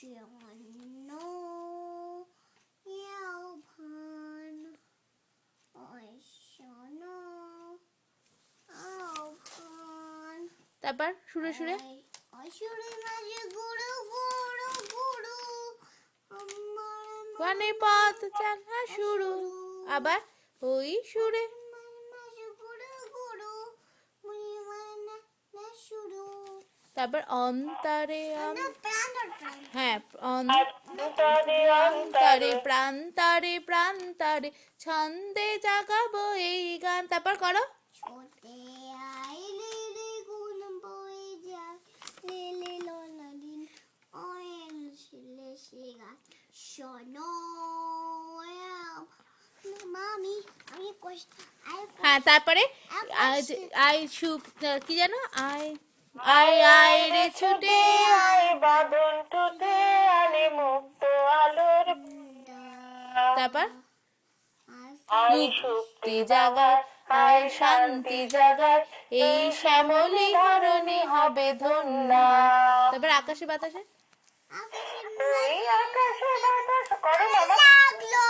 শোনো আহ্বান ওই শোনো আহ্বান। তারপর সুরে সুরে ওই সুরে মাঝে গুরু গুরু গুরু আমার ওয়ানে পথ চলা শুরু। আবার ওই সুরে মাঝে গুরু গুরু না শুরু। তারপর অন্তরে হ্যাঁ অন্তরে অন্তরে প্রান্তরে প্রান্তরে ছন্দে জাগাবো এই গান। তারপর করো ছোটে আইলে রে গুণ বয়ে যায় লেলে ললালিন অয়েল শিলে শিগা শোনো মামি আমি হ্যাঁ তারপরে আই সুপ কি জানো আই আই আই রে ছুটে আয় বাঁধন টুটে আনে মুক্ত আলোর তারপর আয় মুক্তি জাগার আয় শান্তি জাগার এই শ্যামলী ধরণী হবে ধন্যা। তারপর আকাশে বাতাসে ওই আকাশে বাতাস করো বাবা। লাগলো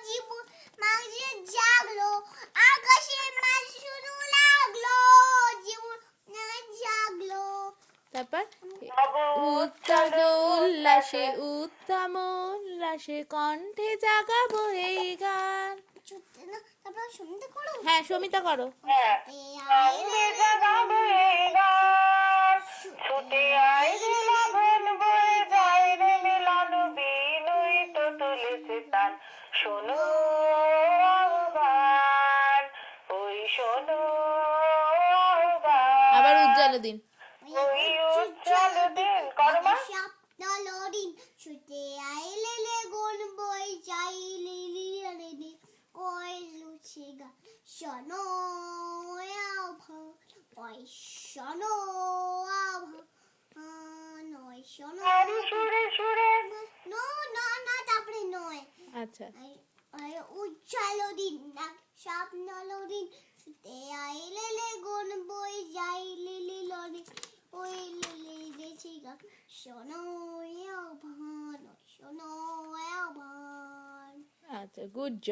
জীবন মাঝে জাগলো আকাশে মাঝ শুরু লাগলো জীবন জাগলো। তারপর উচ্ছ্বাস উল্লাসে উত্তম উল্লাসে কণ্ঠে জাগাবো এই গান। তারপর শুনতে করো হ্যাঁ সমিতা করো আইলে জাগাবে গান ছুটে আইলে লাভন বয়ে যায় রে মিলন বিনয় তো তুলেছে তান শোনো আহ্বান ওই শোনো আহ্বান। আবার উজ্জ্বল দিন ওই উজ্জ্বল দিন করো মা। স্বপ্ন লড়িন ছুটে আইলে লে গুণ বই যাই লিলি রে ওই লুচি গা শোনো আভা ওই শোনো আভা নয় শোনো আরে সুরে সুরে নো না না তারপরে নয় আচ্ছা উজ্জ্বল দিন না স্বপ্ন লড়িন ছুটে আইলে লে গুণ বই যাই লিলি লড়িন ওই লিলি দেখি গা শোনো আভা শোনো আভা। আচ্ছা গুড জব।